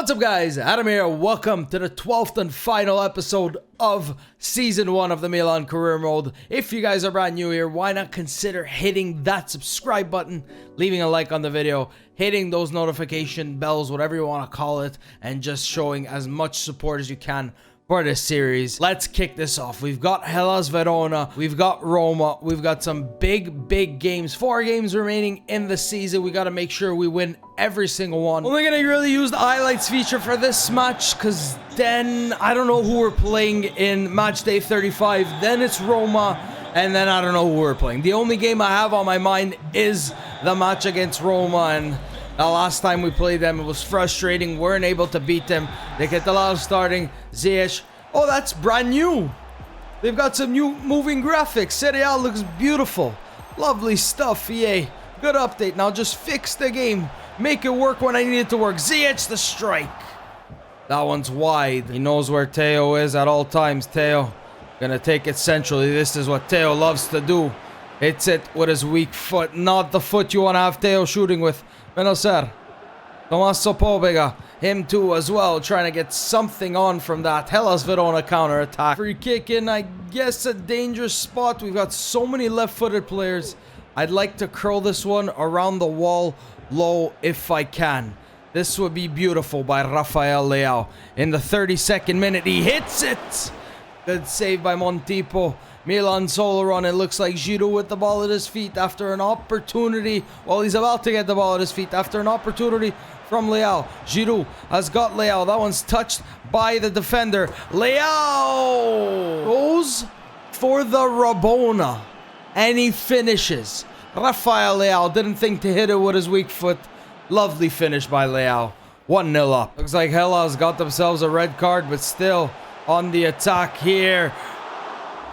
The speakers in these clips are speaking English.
What's up, guys? Adam here. Welcome to the 12th and final episode of Season 1 of the Milan Career Mode. If you guys are brand new here, why not consider hitting that subscribe button, leaving a like on the video, hitting those notification bells, whatever you want to call it, and just showing as much support as you can for this series. Let's kick this off. We've got Hellas Verona, we've got Roma, we've got some big games. 4 games remaining in the season. We got to make sure we win every single one. Only gonna really use the highlights feature for this match, because then I don't know who we're playing in match day 35. Then it's Roma, and then I don't know who we're playing. The only game I have on my mind is the match against Roma, and the last time we played them, it was frustrating. Weren't able to beat them. They get the lot starting. Ziyech. Oh, that's brand new. They've got some new moving graphics. Serie A looks beautiful. Lovely stuff, EA. Good update. Now just fix the game. Make it work when I need it to work. Ziyech the strike. That one's wide. He knows where Theo is at all times. Theo gonna take it centrally. This is what Theo loves to do. Hits it with his weak foot. Not the foot you want to have Theo shooting with. Benacer. Tommaso Pobega. Him too as well. Trying to get something on from that. Hellas Verona counter attack. Free kick in, I guess, a dangerous spot. We've got so many left-footed players. I'd like to curl this one around the wall low if I can. This would be beautiful by Rafael Leao. In the 32nd minute, he hits it. Good save by Montipo. Milan solo run. It looks like Giroud with the ball at his feet after an opportunity. Well, he's about to get the ball at his feet after an opportunity from Leao. Giroud has got Leao. That one's touched by the defender. Leao goes for the Rabona, and he finishes. Rafael Leao didn't think to hit it with his weak foot. Lovely finish by Leao. 1-0 up. Looks like Hellas got themselves a red card, but still on the attack here.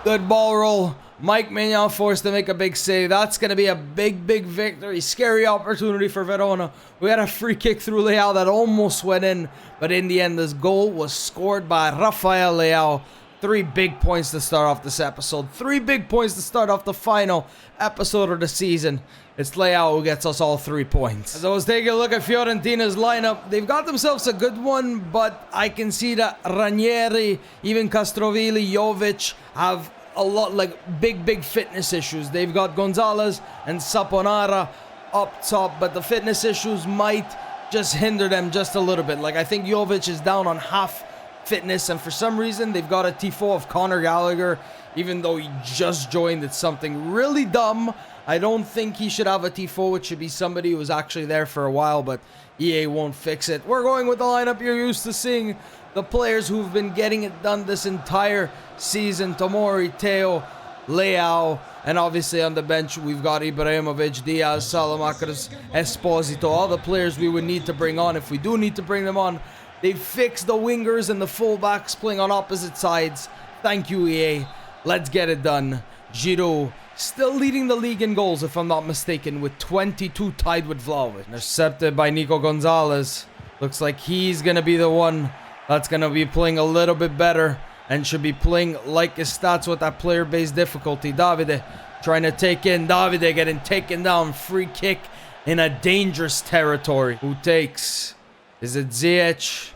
Good ball roll. Mike Maignan forced to make a big save. That's going to be a big victory. Scary opportunity for Verona. We had a free kick through Leao that almost went in. But in the end, this goal was scored by Rafael Leao. 3 big points to start off this episode. 3 big points to start off the final episode of the season. It's Leao who gets us all 3 points. As I was taking a look at Fiorentina's lineup, they've got themselves a good one, but I can see that Ranieri, even Castrovilli, Jovic have a lot, like, big fitness issues. They've got Gonzalez and Saponara up top, but the fitness issues might just hinder them just a little bit. Like, I think Jovic is down on half fitness, and for some reason they've got a tifo of Conor Gallagher, even though he just joined. It's something really dumb. I don't think he should have a tifo. It should be somebody who was actually there for a while, but EA won't fix it. We're going with the lineup you're used to seeing. The players who've been getting it done this entire season. Tomori, Theo, Leao, and obviously on the bench we've got Ibrahimovic, Diaz, Salamakers, Esposito. All the players we would need to bring on if we do need to bring them on. They've fixed the wingers and the fullbacks playing on opposite sides. Thank you, EA. Let's get it done. Giroud still leading the league in goals, if I'm not mistaken, with 22, tied with Vlahovic. Intercepted by Nico Gonzalez. Looks like he's going to be the one that's going to be playing a little bit better and should be playing like his stats with that player-based difficulty. Davide trying to take in. Davide getting taken down. Free kick in a dangerous territory. Who takes? Is it Ziyech?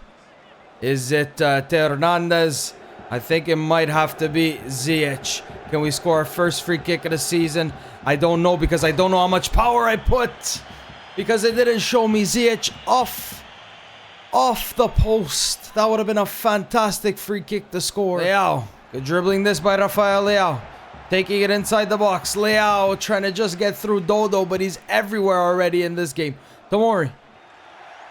Is it Theo Hernandez? I think it might have to be Ziyech. Can we score our first free kick of the season? I don't know, because I don't know how much power I put. Because it didn't show me Ziyech off the post. That would have been a fantastic free kick to score. Leao. Good dribbling this by Rafael Leao. Taking it inside the box. Leao trying to just get through Dodo, but he's everywhere already in this game. Tomori.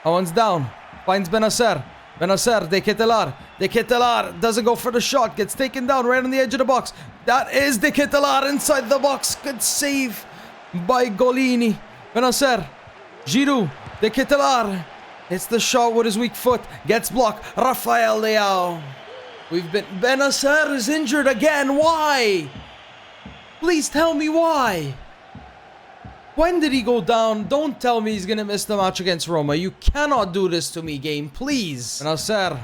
That one's down. Finds Benacer. Benacer, De Ketelaere doesn't go for the shot. Gets taken down right on the edge of the box. That is De Ketelaere inside the box. Good save by Golini. Benacer. Giroud. De Ketelaere. Hits the shot with his weak foot. Gets blocked. Rafael Leao. Benacer is injured again. Why? Please tell me why. When did he go down? Don't tell me he's going to miss the match against Roma. You cannot do this to me, game. Please. Benacer.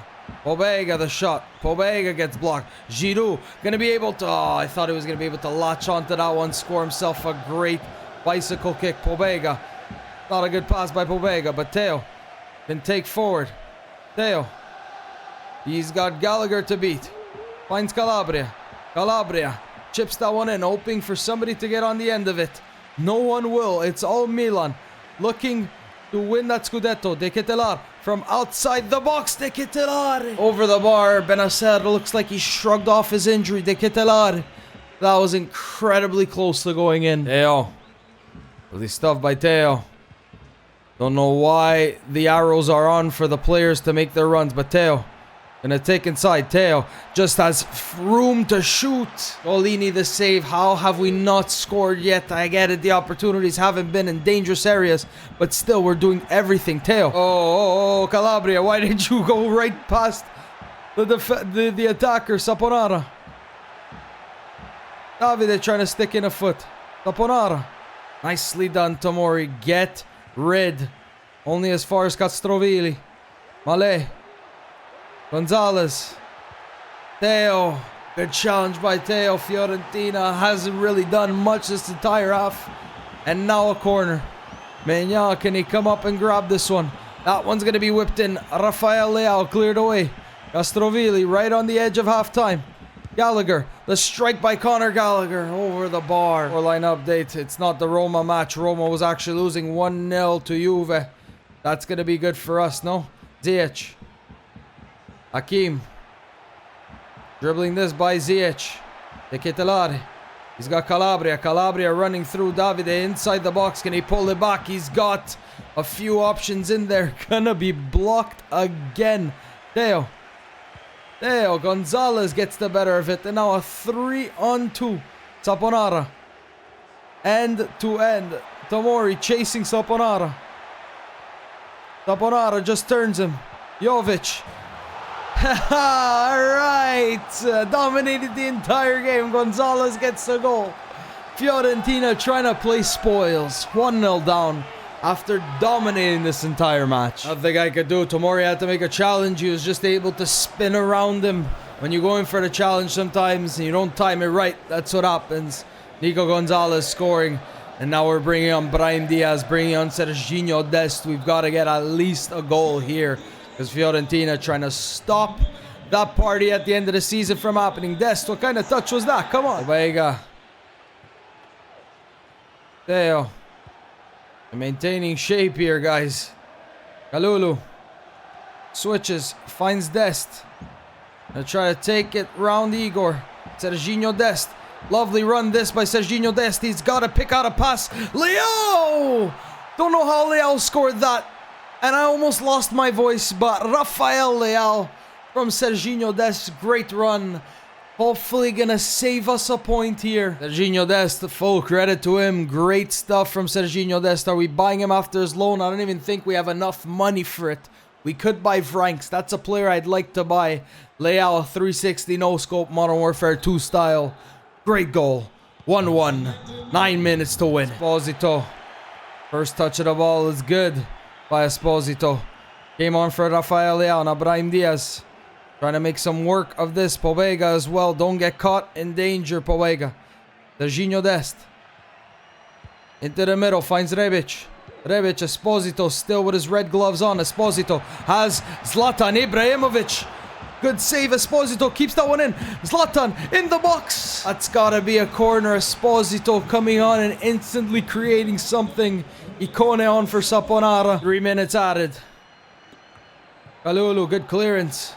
Pobega the shot. Pobega gets blocked. Giroud going to be able to... Oh, I thought he was going to be able to latch onto that one. Score himself a great bicycle kick. Pobega. Not a good pass by Pobega, but Theo can take forward. Theo. He's got Gallagher to beat. Finds Calabria. Calabria chips that one in, hoping for somebody to get on the end of it. No one will. It's all Milan looking to win that Scudetto. De Ketelaere from outside the box. De Ketelaere over the bar. Benacer looks like he shrugged off his injury. De Ketelaere. That was incredibly close to going in. Theo. Really stuff by Theo. Don't know why the arrows are on for the players to make their runs, but Theo gonna take inside. Theo just has room to shoot. Golini the save. How have we not scored yet? I get it. The opportunities haven't been in dangerous areas, but still we're doing everything. Theo. Oh, Calabria. Why didn't you go right past the attacker, Saponara? Davide trying to stick in a foot. Saponara. Nicely done, Tomori. Get rid. Only as far as Castrovilli. Malé. Gonzalez. Theo. Good challenge by Theo. Fiorentina hasn't really done much this entire half. And now a corner. Mena, can he come up and grab this one? That one's going to be whipped in. Rafael Leao cleared away. Castrovilli right on the edge of halftime. Gallagher. The strike by Conor Gallagher over the bar. Scoreline update. It's not the Roma match. Roma was actually losing 1-0 to Juve. That's going to be good for us, no? Ziyech. Hakim. Dribbling this by Ziyech. De Ketelaere. He's got Calabria. Calabria running through Davide inside the box. Can he pull it back? He's got a few options in there. Gonna be blocked again. Theo. Theo. Gonzalez gets the better of it. And now a 3-on-2. Saponara. End to end. Tomori chasing Saponara. Saponara just turns him. Jovic. Alright. Dominated the entire game. Gonzalez gets the goal. Fiorentina trying to play spoils. 1-0 down after dominating this entire match. Nothing I could do. Tomori had to make a challenge. He was just able to spin around him. When you're going for the challenge sometimes and you don't time it right, that's what happens. Nico Gonzalez scoring. And now we're bringing on Brahim Diaz, bringing on Serginho Dest. We've got to get at least a goal here. Because Fiorentina trying to stop that party at the end of the season from happening. Dest, what kind of touch was that? Come on. Vega. Theo. Maintaining shape here, guys. Kalulu. Switches. Finds Dest. Gonna try to take it round Igor. Serginho Dest. Lovely run this by Serginho Dest. He's got to pick out a pass. Leao! Don't know how Leao scored that. And I almost lost my voice. But Rafael Leao from Serginho Dest. Great run. Hopefully gonna save us a point here. Serginho Dest, full credit to him. Great stuff from Serginho Dest. Are we buying him after his loan? I don't even think we have enough money for it. We could buy Franks. That's a player I'd like to buy. Leao, 360 no-scope, Modern Warfare 2 style. Great goal. 1-1. 9 minutes to win. Esposito. First touch of the ball is good by Esposito. Came on for Rafael Leao. Now Brahim Diaz. Trying to make some work of this. Pobega as well. Don't get caught in danger, Pobega. Serginho Dest. Into the middle. Finds Rebic. Rebic. Esposito still with his red gloves on. Esposito has Zlatan Ibrahimovic. Good save. Esposito keeps that one in. Zlatan in the box. That's got to be a corner. Esposito coming on and instantly creating something. Icone on for Saponara. 3 minutes added. Kalulu. Good clearance.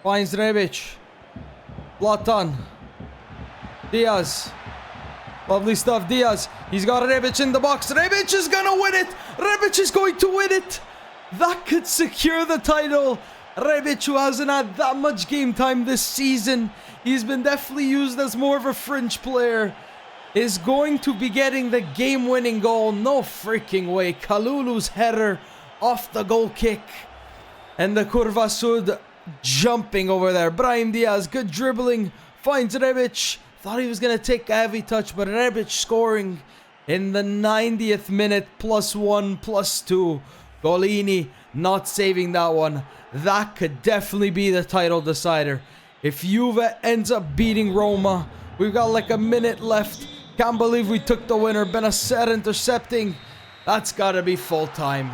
Finds Rebic. Zlatan. Diaz. Lovely stuff. Diaz. He's got Rebic in the box. Rebic is going to win it. Rebic is going to win it. That could secure the title. Rebic, who hasn't had that much game time this season, he's been definitely used as more of a fringe player, is going to be getting the game-winning goal. No freaking way. Kalulu's header off the goal kick. And the Curva Sud jumping over there. Brahim Diaz, good dribbling. Finds Rebic. Thought he was going to take a heavy touch, but Rebic scoring in the 90th minute. +1, +2. Golini not saving that one. That could definitely be the title decider. If Juve ends up beating Roma, we've got like a minute left. Can't believe we took the winner. Benacer intercepting. That's got to be full time.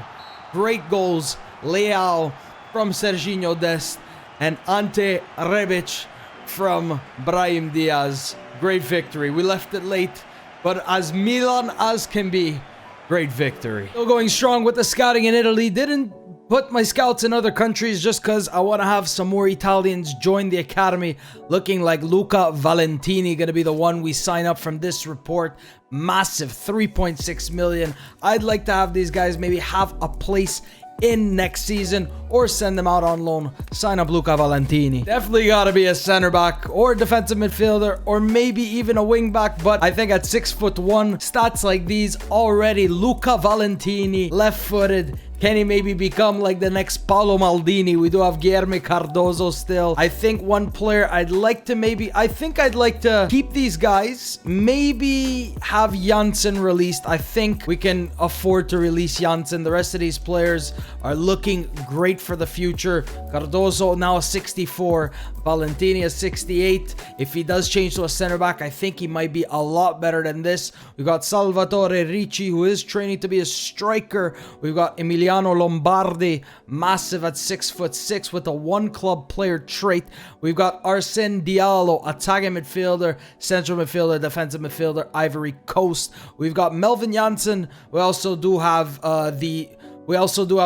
Great goals. Leao, from Serginho Dest, and Ante Rebic from Brahim Diaz. Great victory. We left it late, but as Milan as can be, great victory. Still going strong with the scouting in Italy. Didn't put my scouts in other countries just because I want to have some more Italians join the academy. Looking like Luca Valentini going to be the one we sign up from this report. Massive 3.6 million. I'd like to have these guys maybe have a place in next season or send them out on loan. Sign up Luca Valentini. Definitely gotta be a center back or defensive midfielder or maybe even a wing back, but I think at 6'1", stats like these already, Luca Valentini, left-footed. Can he maybe become like the next Paolo Maldini? We do have Guilherme Cardozo still. I think one player I'd like to keep these guys. Maybe have Janssen released. I think we can afford to release Janssen. The rest of these players are looking great for the future. Cardozo now 64. Valentini is 68. If he does change to a center back, I think he might be a lot better than this. We've got Salvatore Ricci, who is training to be a striker. We've got Emiliano Lombardi, massive at 6'6" with a one-club player trait. We've got Arsene Diallo, attacking midfielder, central midfielder, defensive midfielder, Ivory Coast. We've got Melvin Janssen. We also do have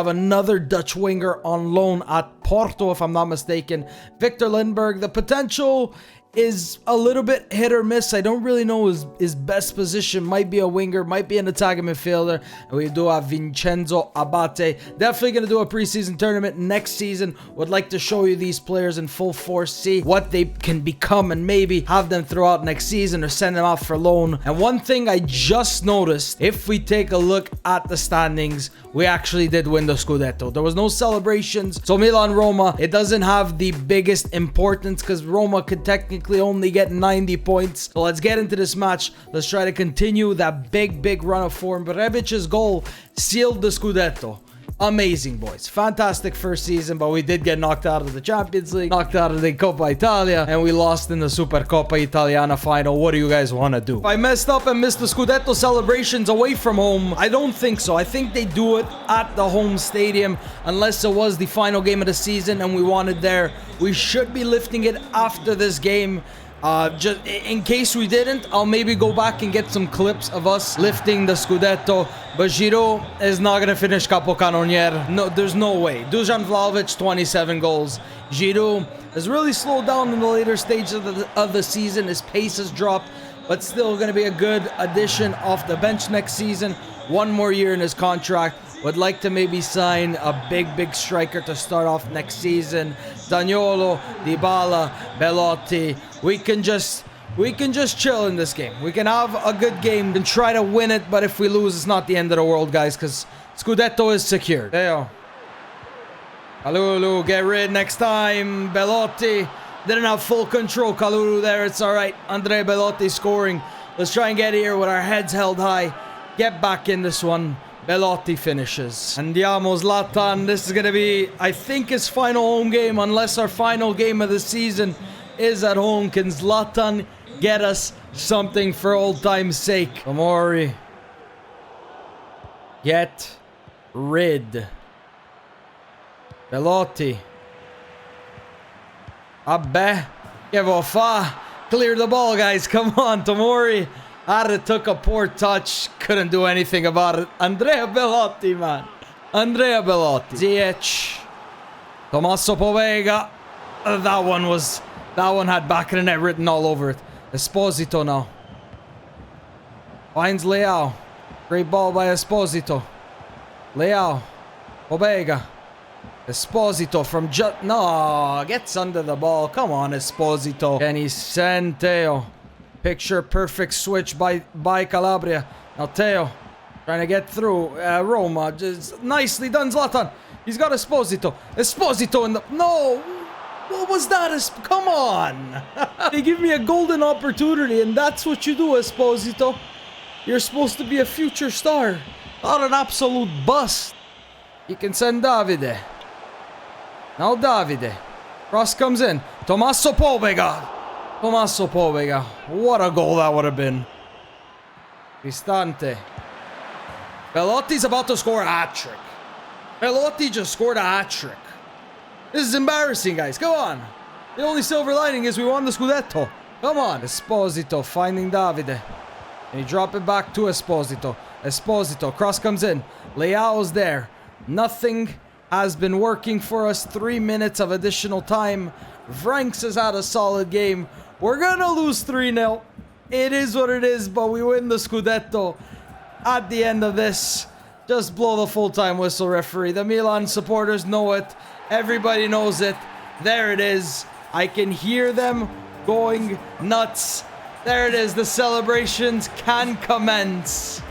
another Dutch winger on loan at Porto, if I'm not mistaken. Victor Lindbergh. The potential is a little bit hit or miss. I don't really know his best position. Might be a winger, might be an attacking midfielder. And we do have Vincenzo Abate. Definitely going to do a preseason tournament next season. Would like to show you these players in full force, see what they can become, and maybe have them throughout next season or send them out for loan. And one thing I just noticed, if we take a look at the standings, we actually did win the Scudetto. There was no celebrations. So Milan-Roma, it doesn't have the biggest importance because Roma could technically only get 90 points. So let's get into this match. Let's try to continue that big run of form. But Rebic's goal sealed the Scudetto. Amazing, boys. Fantastic first season, but we did get knocked out of the Champions League, knocked out of the Coppa Italia, and we lost in the Supercoppa Italiana final. What do you guys want to do? If I messed up and missed the Scudetto celebrations away from home, I don't think so. I think they do it at the home stadium, unless it was the final game of the season and we wanted there. We should be lifting it after this game. Just in case we didn't, I'll maybe go back and get some clips of us lifting the Scudetto. But Giroud is not going to finish Capocannoniere. No, there's no way. Dusan Vlahovic, 27 goals. Giroud has really slowed down in the later stages of the season. His pace has dropped, but still going to be a good addition off the bench next season. One more year in his contract. Would like to maybe sign a big striker to start off next season. Zaniolo, Dybala, Belotti. We can just chill in this game. We can have a good game and try to win it, but if we lose, it's not the end of the world, guys, because Scudetto is secured. There. Kalulu, get rid next time. Belotti didn't have full control. Kalulu there, it's all right. Andrea Belotti scoring. Let's try and get here with our heads held high. Get back in this one. Belotti finishes. Andiamo Zlatan. This is going to be, I think, his final home game, unless our final game of the season is at home. Can Zlatan get us something for old time's sake? Tomori. Get rid. Belotti. Vabbè. Che vuoi fa? Clear the ball, guys. Come on, Tomori. Arre took a poor touch. Couldn't do anything about it. Andrea Belotti, man. Andrea Belotti. Ziyech. Tommaso Povega. That one had back of the net written all over it. Esposito now. Finds Leao. Great ball by Esposito. Leao. Povega. Esposito from no, gets under the ball. Come on, Esposito. Can he send Teo? Picture perfect switch by Calabria. Now Teo trying to get through. Roma, just nicely done, Zlatan. He's got Esposito. Esposito in the... No! What was that? Come on! They give me a golden opportunity, and that's what you do, Esposito. You're supposed to be a future star, not an absolute bust. You can send Davide. Now Davide. Cross comes in. Tommaso Povega. Tommaso Povega. What a goal that would have been. Cristante. Belotti's about to score a hat-trick. Belotti just scored a hat-trick. This is embarrassing, guys. Come on. The only silver lining is we won the Scudetto. Come on. Esposito finding Davide. And he drop it back to Esposito. Esposito. Cross comes in. Leao's there. Nothing has been working for us. 3 minutes of additional time. Franks has had a solid game. We're going to lose 3-0. It is what it is, but we win the Scudetto. At the end of this, just blow the full-time whistle, referee. The Milan supporters know it. Everybody knows it. There it is. I can hear them going nuts. There it is. The celebrations can commence.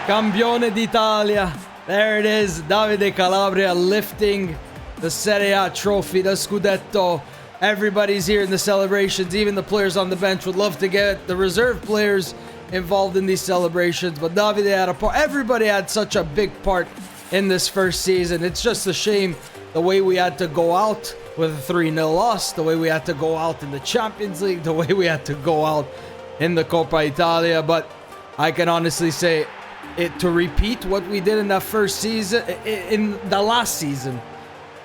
Campione d'Italia. There it is. Davide Calabria lifting the Serie A trophy, the Scudetto. Everybody's here in the celebrations. Even the players on the bench would love to get the reserve players involved in these celebrations. But Davide had a part. Everybody had such a big part in this first season. It's just a shame the way we had to go out with a 3-0 loss, the way we had to go out in the Champions League, the way we had to go out in the Coppa Italia. But I can honestly say, to repeat what we did in that first season, in the last season,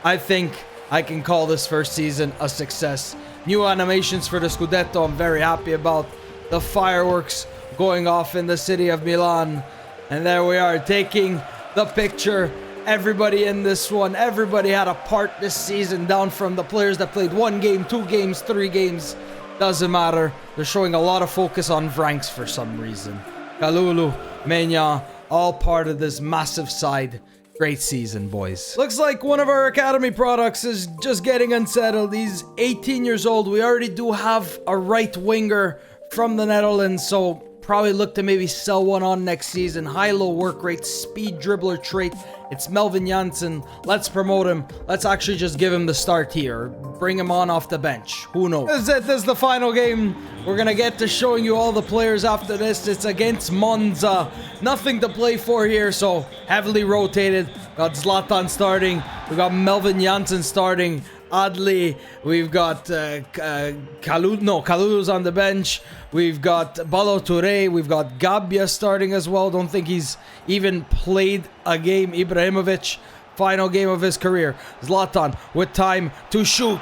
I think I can call this first season a success. New animations for the Scudetto, I'm very happy about. The fireworks going off in the city of Milan. And there we are, taking the picture. Everybody in this one, everybody had a part this season, down from the players that played 1 game, 2 games, 3 games. Doesn't matter. They're showing a lot of focus on Franks for some reason. Kalulu, Menya, all part of this massive side. Great season, boys. Looks like one of our academy products is just getting unsettled. He's 18 years old. We already do have a right winger from the Netherlands, so probably look to maybe sell one on next season. High-low work rate, speed dribbler trait. It's Melvin Janssen. Let's promote him. Let's actually just give him the start here. Bring him on off the bench. Who knows? This is it. This is the final game. We're going to get to showing you all the players after this. It's against Monza. Nothing to play for here, so heavily rotated. Got Zlatan starting. We got Melvin Janssen starting. Adli, we've got Kalulu's on the bench. We've got Balo Touré. We've got Gabbia starting as well. Don't think he's even played a game. Ibrahimovic, final game of his career. Zlatan with time to shoot.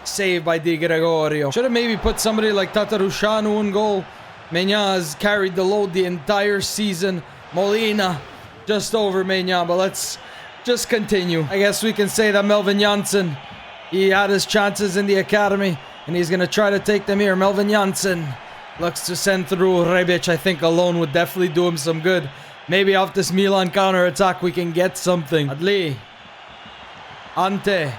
Saved by Di Gregorio. Should have maybe put somebody like Tatarusanu in goal. Menya has carried the load the entire season. Molina just over Menya, but let's just continue. I guess we can say that Melvin Janssen, he had his chances in the academy, and he's going to try to take them here. Melvin Janssen looks to send through Rebic. I think alone would definitely do him some good. Maybe off this Milan counter-attack we can get something. Adli. Ante.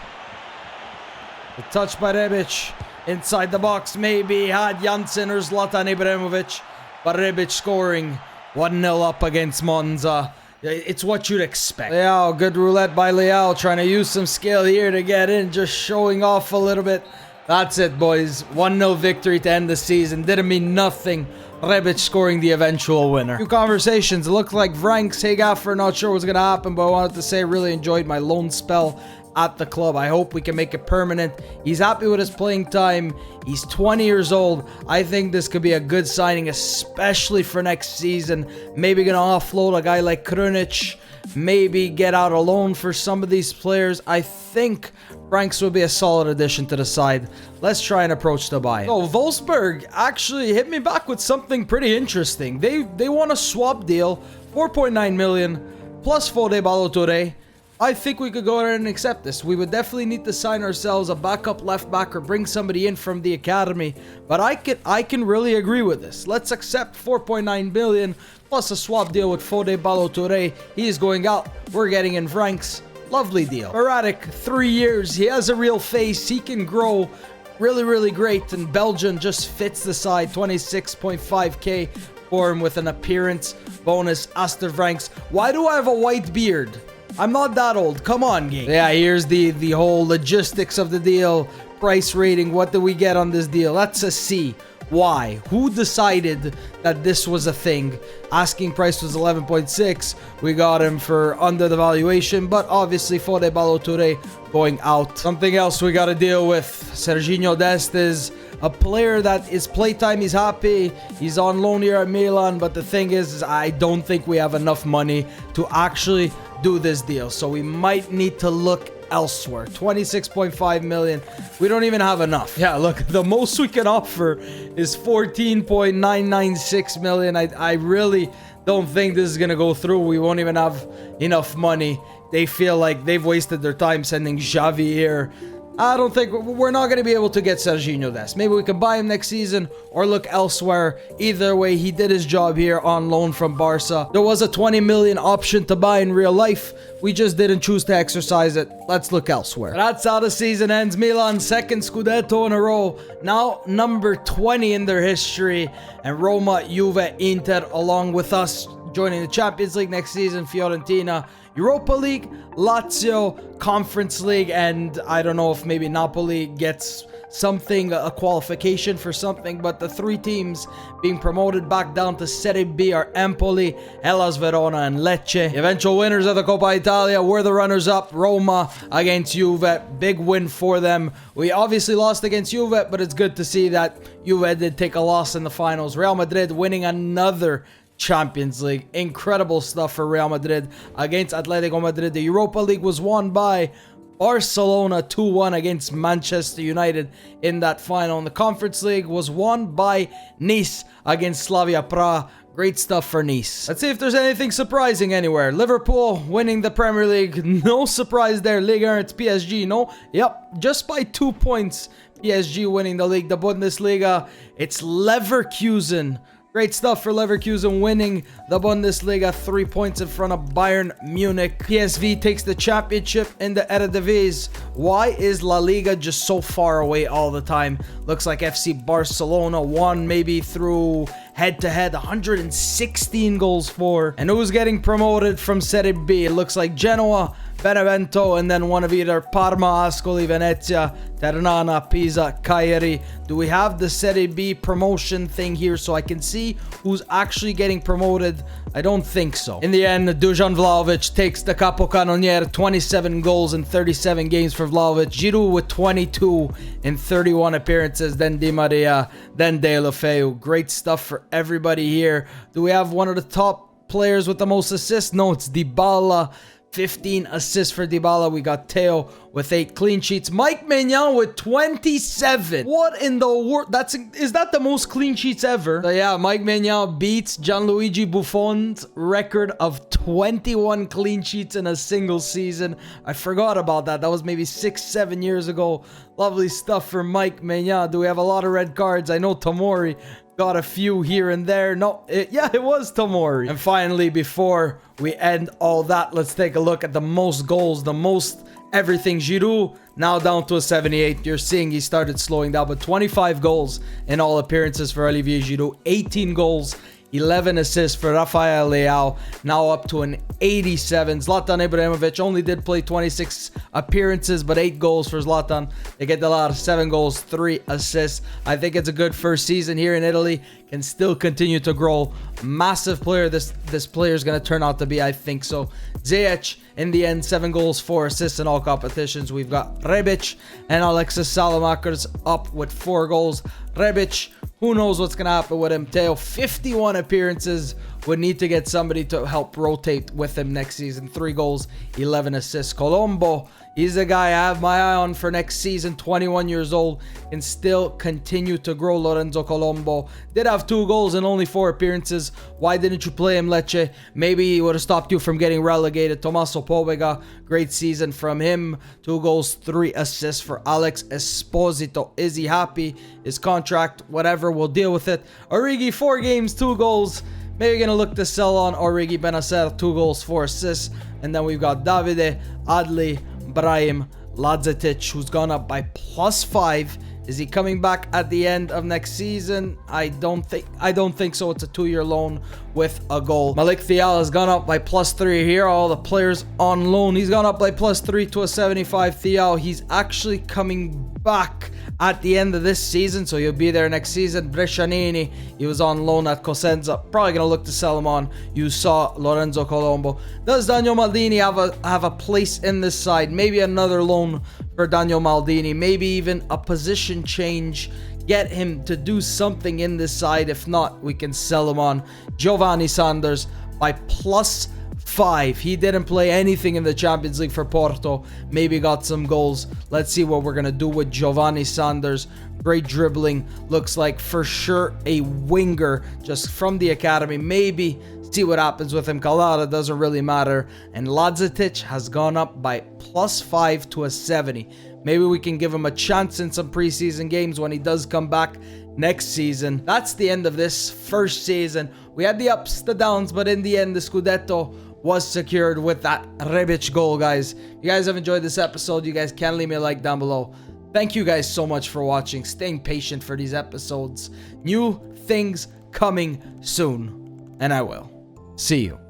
The touch by Rebic. Inside the box, maybe had Janssen or Zlatan Ibrahimovic. But Rebic scoring 1-0 up against Monza. It's what you'd expect. Leao, good roulette by Leao. Trying to use some skill here to get in. Just showing off a little bit. That's it, boys. 1-0 victory to end the season. Didn't mean nothing. Rebic scoring the eventual winner. Few conversations. It looked like Franks, hey Gaffer, not sure what's going to happen, but I wanted to say really enjoyed my loan spell at the club. I hope we can make it permanent. He's happy with his playing time. He's 20 years old. I think this could be a good signing, especially for next season. Maybe gonna offload a guy like Krunic. Maybe get out a loan for some of these players. I think Franks would be a solid addition to the side. Let's try and approach the buy. Oh, Wolfsburg actually hit me back with something pretty interesting. They want a swap deal, 4.9 million plus Fode Ballo-Touré. I think we could go ahead and accept this. We would definitely need to sign ourselves a backup left back or bring somebody in from the academy. But I can really agree with this. Let's accept 4.9 billion plus a swap deal with Fode Ballo-Touré. He is going out. We're getting in Franks. Lovely deal. Erratic, 3 years. He has a real face. He can grow. Really, really great. And Belgian just fits the side. 26.5k for him with an appearance bonus. Aster Franks. Why do I have a white beard? I'm not that old. Come on, gang. Yeah, here's the whole logistics of the deal. Price rating. What do we get on this deal? That's a C. Why? Who decided that this was a thing? Asking price was 11.6. We got him for under the valuation, but obviously Fode Ballo-Touré going out. Something else we got to deal with. Serginho Dest is a player that is playtime. He's happy. He's on loan here at Milan, but the thing is I don't think we have enough money to actually do this deal. So we might need to look elsewhere. 26.5 million. We don't even have enough. Yeah, look, the most we can offer is 14.996 million. I really don't think this is gonna go through. We won't even have enough money. They feel like they've wasted their time sending Xavi here. I don't think we're not going to be able to get Serginho Dest. Maybe we can buy him next season or look elsewhere. Either way, he did his job here on loan from Barca. There was a 20 million option to buy in real life. We just didn't choose to exercise it. Let's look elsewhere. That's how the season ends. Milan, second Scudetto in a row. Now number 20 in their history. And Roma, Juve, Inter along with us joining the Champions League next season. Fiorentina, Europa League, Lazio, Conference League, and I don't know if maybe Napoli gets something, a qualification for something, but the three teams being promoted back down to Serie B are Empoli, Hellas Verona, and Lecce. The eventual winners of the Coppa Italia were the runners-up, Roma against Juve. Big win for them. We obviously lost against Juve, but it's good to see that Juve did take a loss in the finals. Real Madrid winning another Champions League. Incredible stuff for Real Madrid against Atletico Madrid. The Europa League was won by Barcelona 2-1 against Manchester United in that final. And the Conference League was won by Nice against Slavia Prague. Great stuff for Nice. Let's see if there's anything surprising anywhere. Liverpool winning the Premier League. No surprise there. Ligue 1, it's PSG. No? Yep. Just by 2 points. PSG winning the league. The Bundesliga, it's Leverkusen. Great stuff for Leverkusen winning the Bundesliga, 3 points in front of Bayern Munich. PSV takes the championship in the Eredivisie. Why is La Liga just so far away all the time? Looks like FC Barcelona won maybe through head-to-head, 116 goals for. And who's getting promoted from Serie B? It looks like Genoa, Benevento, and then one of either Parma, Ascoli, Venezia, Ternana, Pisa, Cagliari. Do we have the Serie B promotion thing here so I can see who's actually getting promoted? I don't think so. In the end, Dusan Vlahovic takes the Capocannoniere, 27 goals in 37 games for Vlahovic. Giroud with 22 in 31 appearances, then Di Maria, then Deulofeu. Great stuff for everybody here. Do we have one of the top players with the most assists? No, it's Dybala. 15 assists for Dybala. We got Theo with 8 clean sheets. Mike Maignan with 27. What in the world? Is that the most clean sheets ever? So yeah, Mike Maignan beats Gianluigi Buffon's record of 21 clean sheets in a single season. I forgot about that. That was maybe 6-7 years ago. Lovely stuff for Mike Maignan. Do we have a lot of red cards? I know Tomori got a few here and there. No, it was Tomori. And finally, before we end all that, let's take a look at the most goals, the most everything. Giroud now down to a 78. You're seeing he started slowing down, but 25 goals in all appearances for Olivier Giroud. 18 goals, 11 assists for Rafael Leao, now up to an 87. Zlatan Ibrahimovic only did play 26 appearances, but 8 goals for Zlatan. They get a lot of 7 goals, 3 assists. I think it's a good first season here in Italy. Can still continue to grow. Massive player this player is going to turn out to be, I think so. Ziyech, in the end, 7 goals, 4 assists in all competitions. We've got Rebic and Alexis Salamakers up with 4 goals. Rebic, who knows what's going to happen with him. Theo, 51 appearances would need to get somebody to help rotate with him next season. 3 goals, 11 assists. Colombo, he's the guy I have my eye on for next season. 21 years old, can still continue to grow. Lorenzo Colombo did have 2 goals in only 4 appearances. Why didn't you play him, Lecce? Maybe he would have stopped you from getting relegated. Tommaso Pobega, great season from him. 2 goals, 3 assists for Alex Esposito. Is he happy? His contract, whatever, we'll deal with it. Origi, 4 games, 2 goals. Maybe gonna look to sell on Origi Benacer, 2 goals, 4 assists. And then we've got Davide, Adli, Brahim, Lazetic, who's gone up by +5. Is he coming back at the end of next season? I don't think so. It's a 2-year loan with a goal. Malik Thial has gone up by +3 here. All the players on loan. He's gone up by +3 to a 75. Thial, he's actually coming back at the end of this season, so he'll be there next season. Brescianini, he was on loan at Cosenza. Probably gonna look to sell him on. You saw Lorenzo Colombo. Does Daniel Maldini have a place in this side? Maybe another loan for Daniel Maldini. Maybe even a position change. Get him to do something in this side. If not, we can sell him on. Giovanni Sanders by +5. He didn't play anything in the Champions League for Porto. Maybe got some goals. Let's see what we're going to do with Giovanni Sanders. Great dribbling. Looks like for sure a winger just from the academy. Maybe see what happens with him. Calada doesn't really matter. And Lazetic has gone up by +5 to a 70. Maybe we can give him a chance in some preseason games when he does come back next season. That's the end of this first season. We had the ups, the downs, but in the end, the Scudetto was secured with that Rebic goal, guys. If you guys have enjoyed this episode, you guys can leave me a like down below. Thank you guys so much for watching, staying patient for these episodes. New things coming soon, and I will see you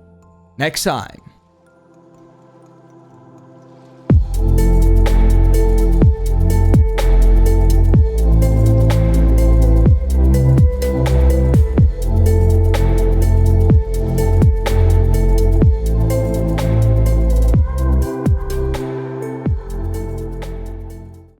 next time.